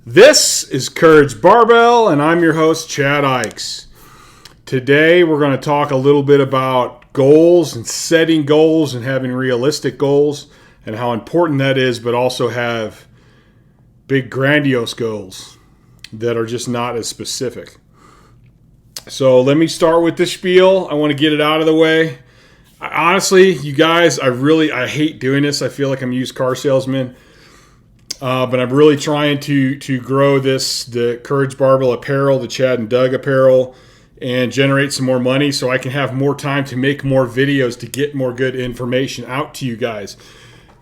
This is Courage Barbell, and I'm your host, Chad Ikes. Today, we're going to talk a little bit about goals and setting goals and having realistic goals and how important that is, but also have big, grandiose goals that are just not as specific. So let me start with the spiel. I want to get it out of the way. Honestly, you guys, I hate doing this. I feel like I'm a used car salesman. But I'm really trying to grow the Courage Barbell apparel, the Chad and Doug apparel, and generate some more money so I can have more time to make more videos to get more good information out to you guys.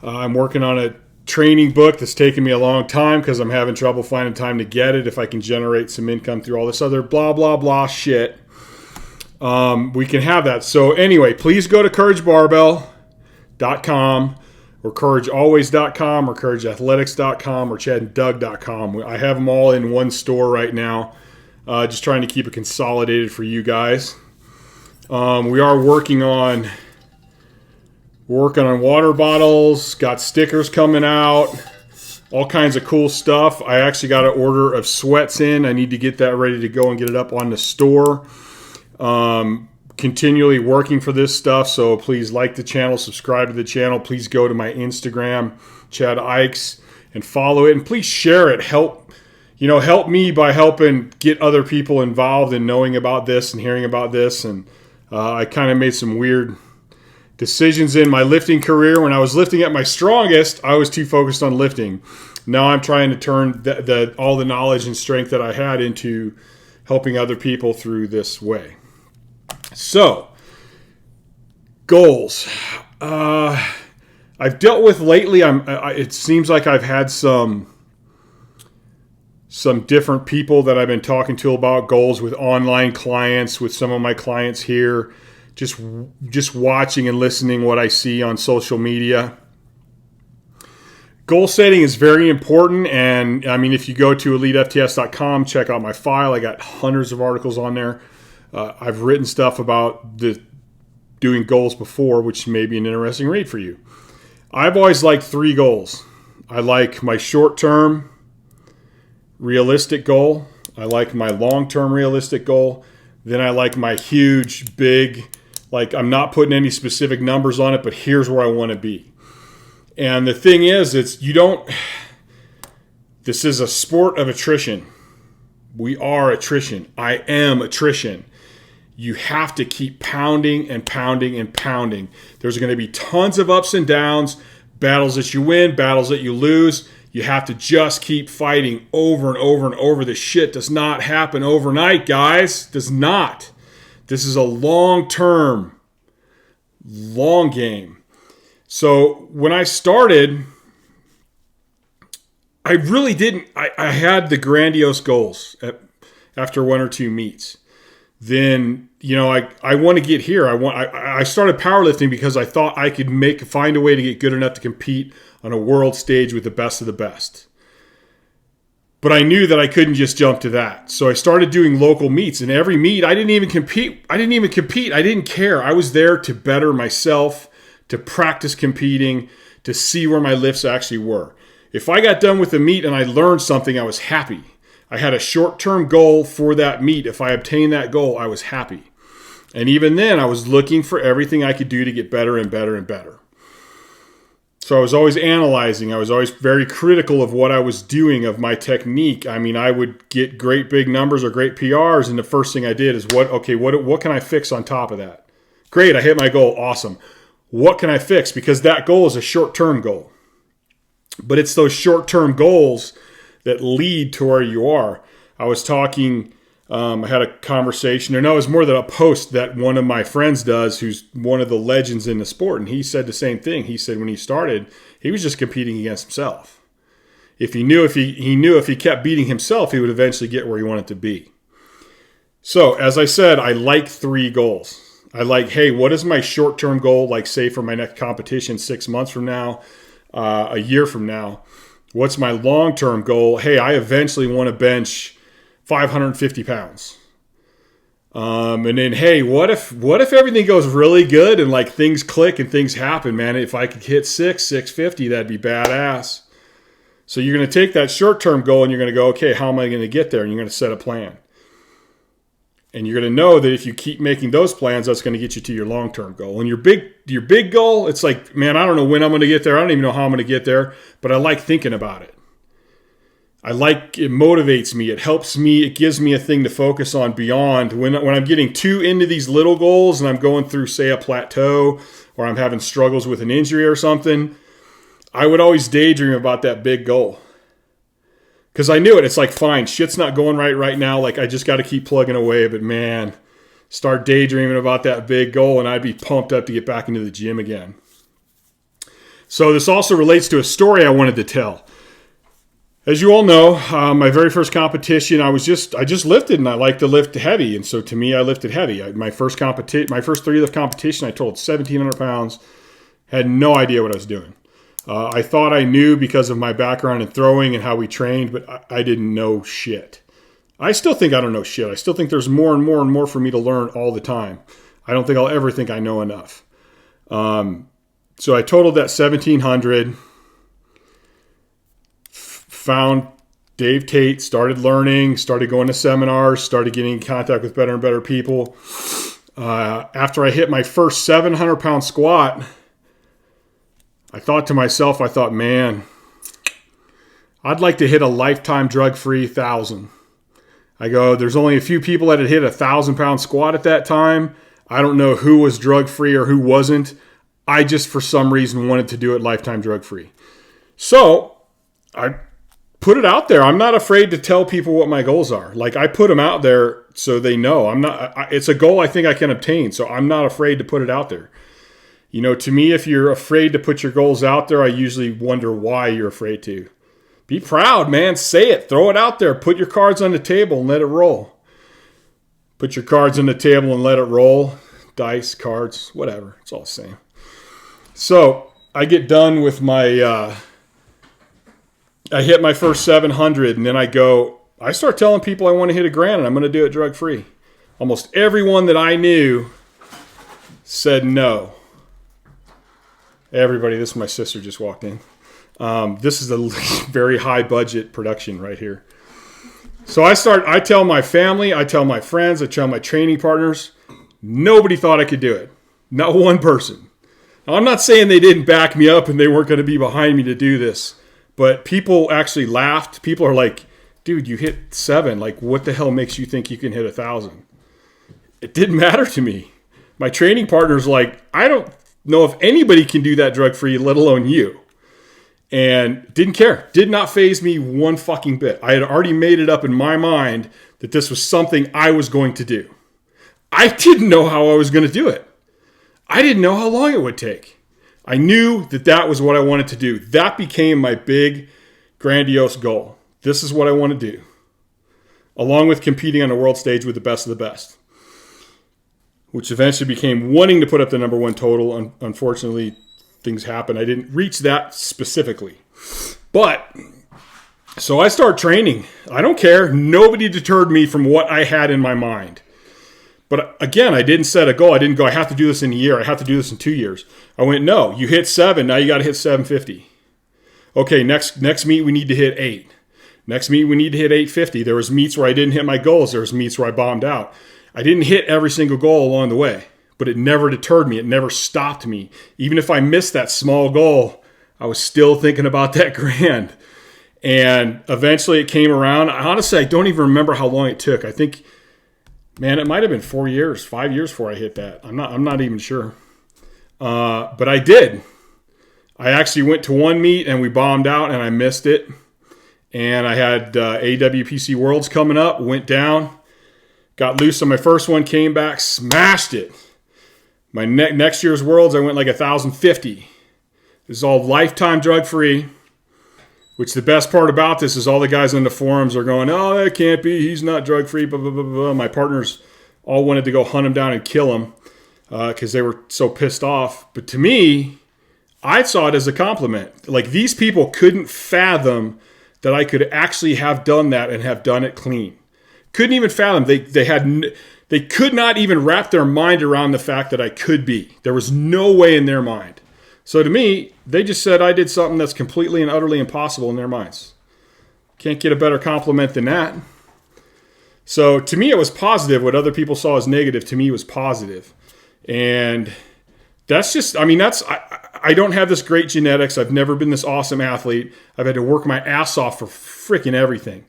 I'm working on a training book that's taken me a long time because I'm having trouble finding time to get it. If I can generate some income through all this other blah, blah, blah shit, we can have that. So anyway, please go to CourageBarbell.com or CourageAlways.com or CourageAthletics.com or ChadandDoug.com. I have them all in one store right now. Just trying to keep it consolidated for you guys. We are working on water bottles, got stickers coming out, all kinds of cool stuff. I actually got an order of sweats in. I need to get that ready to go and get it up on the store. Continually working for this stuff, so please like the channel, subscribe to the channel. Please go to my Instagram, Chad Ikes, and follow it. And please share it. Help me by helping get other people involved in knowing about this and hearing about this. And I kind of made some weird decisions in my lifting career. When I was lifting at my strongest, I was too focused on lifting. Now I'm trying to turn all the knowledge and strength that I had into helping other people through this way. So, goals. I've dealt with lately. It seems like I've had some different people that I've been talking to about goals with online clients, with some of my clients here, just watching and listening what I see on social media. Goal setting is very important, and I mean, if you go to EliteFTS.com, check out my file. I got hundreds of articles on there. I've written stuff about doing goals before, which may be an interesting read for you. I've always liked 3 goals. I like my short-term realistic goal. I like my long-term realistic goal. Then I like my huge, big, like I'm not putting any specific numbers on it, but here's where I want to be. And the thing is, this is a sport of attrition. We are attrition. I am attrition. You have to keep pounding and pounding and pounding. There's going to be tons of ups and downs, battles that you win, battles that you lose. You have to just keep fighting over and over and over. This shit does not happen overnight, guys. Does not. This is a long-term, long game. So when I started, I really didn't. I had the grandiose goals after 1 or 2 meets. Then, I want to get here. I started powerlifting because I thought I could find a way to get good enough to compete on a world stage with the best of the best. But I knew that I couldn't just jump to that. So I started doing local meets, and every meet I didn't even compete. I didn't care. I was there to better myself, to practice competing, to see where my lifts actually were. If I got done with the meet and I learned something, I was happy. I had a short-term goal for that meet. If I obtained that goal, I was happy. And even then, I was looking for everything I could do to get better and better and better. So I was always analyzing. I was always very critical of what I was doing, of my technique. I mean, I would get great big numbers or great PRs, and the first thing I did is, what can I fix on top of that? Great, I hit my goal. Awesome. What can I fix? Because that goal is a short-term goal. But it's those short-term goals that lead to where you are. I was talking, I had a conversation, or no, it was more than a post that one of my friends does, who's one of the legends in the sport, and he said the same thing. He said when he started, he was just competing against himself. If he knew if he kept beating himself, he would eventually get where he wanted to be. So, as I said, I like 3 goals. I like, hey, what is my short-term goal, like say for my next competition 6 months from now, a year from now? What's my long-term goal? Hey, I eventually want to bench 550 pounds. And then, hey, what if everything goes really good and like things click and things happen, man? If I could hit 650, that'd be badass. So you're going to take that short-term goal and you're going to go, okay, how am I going to get there? And you're going to set a plan. And you're going to know that if you keep making those plans, that's going to get you to your long-term goal. And your big goal, it's like, man, I don't know when I'm going to get there. I don't even know how I'm going to get there, but I like thinking about it. It motivates me. It helps me. It gives me a thing to focus on beyond when I'm getting too into these little goals and I'm going through, say, a plateau or I'm having struggles with an injury or something. I would always daydream about that big goal. Because I knew it. It's like, fine, shit's not going right now. Like, I just got to keep plugging away. But, man, start daydreaming about that big goal, and I'd be pumped up to get back into the gym again. So this also relates to a story I wanted to tell. As you all know, my very first competition, I just lifted, and I like to lift heavy. And so, to me, I lifted heavy. My first 3-lift competition, I totaled 1,700 pounds. Had no idea what I was doing. I thought I knew because of my background in throwing and how we trained, but I didn't know shit. I still think I don't know shit. I still think there's more and more and more for me to learn all the time. I don't think I'll ever think I know enough. So I totaled that 1,700, found Dave Tate, started learning, started going to seminars, started getting in contact with better and better people. After I hit my first 700-pound squat, I thought to myself, man, I'd like to hit a lifetime drug-free 1,000. I go, there's only a few people that had hit a 1,000-pound squat at that time. I don't know who was drug-free or who wasn't. I just, for some reason, wanted to do it lifetime drug-free. So I put it out there. I'm not afraid to tell people what my goals are. Like, I put them out there so they know. It's a goal I think I can obtain, so I'm not afraid to put it out there. You know, to me, if you're afraid to put your goals out there, I usually wonder why you're afraid to. Be proud, man. Say it. Throw it out there. Put your cards on the table and let it roll. Put your cards on the table and let it roll. Dice, cards, whatever. It's all the same. So I get done with I hit my first 700, and then I start telling people I want to hit 1,000,000 and I'm going to do it drug-free. Almost everyone that I knew said no. Everybody, this is my sister just walked in. This is a very high budget production right here. So I tell my family, I tell my friends, I tell my training partners, nobody thought I could do it. Not one person. Now, I'm not saying they didn't back me up and they weren't going to be behind me to do this, but people actually laughed. People are like, dude, you hit 7. Like, what the hell makes you think you can hit 1,000? It didn't matter to me. My training partner's like, I don't know if anybody can do that drug-free, let alone you. And didn't care. Did not faze me one fucking bit. I had already made it up in my mind that this was something I was going to do. I didn't know how I was going to do it. I didn't know how long it would take. I knew that was what I wanted to do. That became my big, grandiose goal. This is what I want to do. Along with competing on a world stage with the best of the best. Which eventually became wanting to put up the number 1 total. Unfortunately, things happened. I didn't reach that specifically. But, so I start training. I don't care. Nobody deterred me from what I had in my mind. But again, I didn't set a goal. I didn't go, I have to do this in a year. I have to do this in 2 years. I went, no, you hit 7. Now you got to hit 750. Okay, next meet we need to hit 8. Next meet we need to hit 850. There was meets where I didn't hit my goals. There was meets where I bombed out. I didn't hit every single goal along the way, but it never deterred me. It never stopped me. Even if I missed that small goal, I was still thinking about that grand. And eventually it came around. Honestly, I don't even remember how long it took. I think, man, it might have been 4 years, 5 years before I hit that. I'm not even sure. But I did. I actually went to one meet and we bombed out and I missed it. And I had AWPC Worlds coming up, went down. Got loose on my first one, came back, smashed it. My next year's Worlds, I went like 1,050. This is all lifetime drug-free, which the best part about this is all the guys on the forums are going, oh, that can't be. He's not drug-free, blah, blah, blah, blah. My partners all wanted to go hunt him down and kill him because they were so pissed off. But to me, I saw it as a compliment. Like, these people couldn't fathom that I could actually have done that and have done it clean. Couldn't even fathom. They could not even wrap their mind around the fact that I could be. There was no way in their mind. So to me, they just said I did something that's completely and utterly impossible in their minds. Can't get a better compliment than that. So to me, it was positive. What other people saw as negative, to me, was positive. And that's just, I mean, I don't have this great genetics. I've never been this awesome athlete. I've had to work my ass off for freaking everything.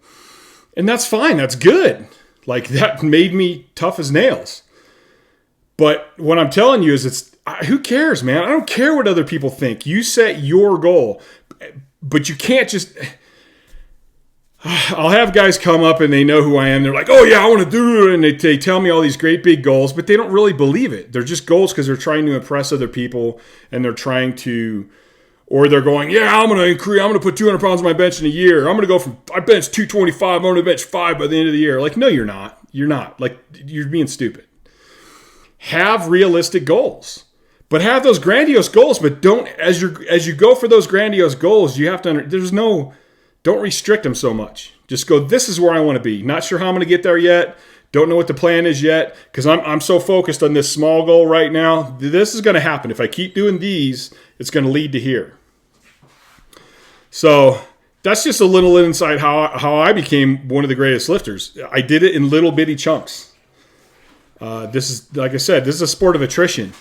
And that's fine. That's good. Like, that made me tough as nails. But what I'm telling you is who cares, man? I don't care what other people think. You set your goal. But you can't just... I'll have guys come up and they know who I am. They're like, oh, yeah, I want to do it. And they tell me all these great big goals, but they don't really believe it. They're just goals because they're trying to impress other people, and they're trying to, or they're going, yeah, I'm going to put 200 pounds on my bench in a year. I'm going to go from, I bench 225, I'm going to bench 5 by the end of the year. Like, no, you're not. You're not. Like, you're being stupid. Have realistic goals. But have those grandiose goals, but don't, as you go for those grandiose goals, you have to, don't restrict them so much. Just go, this is where I want to be. Not sure how I'm going to get there yet. Don't know what the plan is yet, because I'm so focused on this small goal right now. This is going to happen. If I keep doing these, it's going to lead to here. So that's just a little insight how I became one of the greatest lifters. I did it in little bitty chunks. This is, like I said, this is a sport of attrition.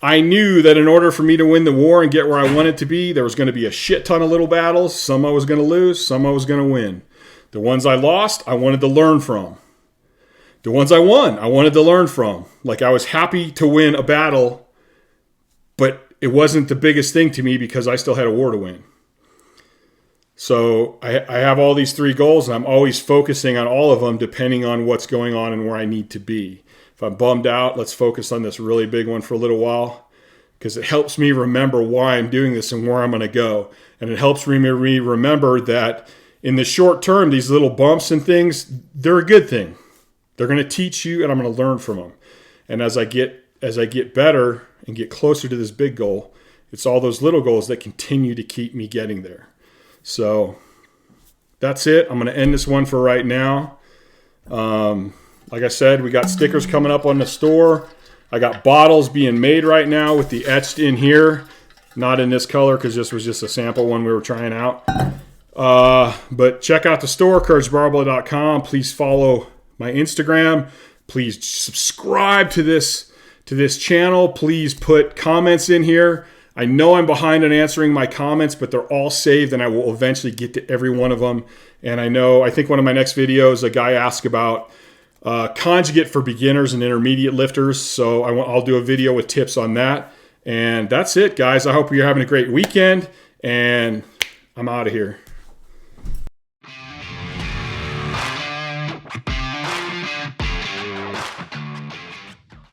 I knew that in order for me to win the war and get where I wanted to be, there was going to be a shit ton of little battles. Some I was going to lose, some I was going to win. The ones I lost, I wanted to learn from. The ones I won, I wanted to learn from. Like, I was happy to win a battle, but it wasn't the biggest thing to me because I still had a war to win. So I have all these 3 goals, and I'm always focusing on all of them depending on what's going on and where I need to be. If I'm bummed out, let's focus on this really big one for a little while, because it helps me remember why I'm doing this and where I'm going to go. And it helps me remember that in the short term, these little bumps and things, they're a good thing. They're going to teach you, and I'm going to learn from them. And as I get better and get closer to this big goal, it's all those little goals that continue to keep me getting there. So that's it. I'm going to end this one for right now. Like I said, we got stickers coming up on the store. I got bottles being made right now with the etched in here. Not in this color because this was just a sample one we were trying out. But check out the store, CourageBarbell.com. Please follow my Instagram. Please subscribe to this channel. Please put comments in here. I know I'm behind on answering my comments, but they're all saved, and I will eventually get to every one of them. And I think one of my next videos, a guy asked about conjugate for beginners and intermediate lifters. So I'll do a video with tips on that. And that's it, guys. I hope you're having a great weekend, and I'm out of here.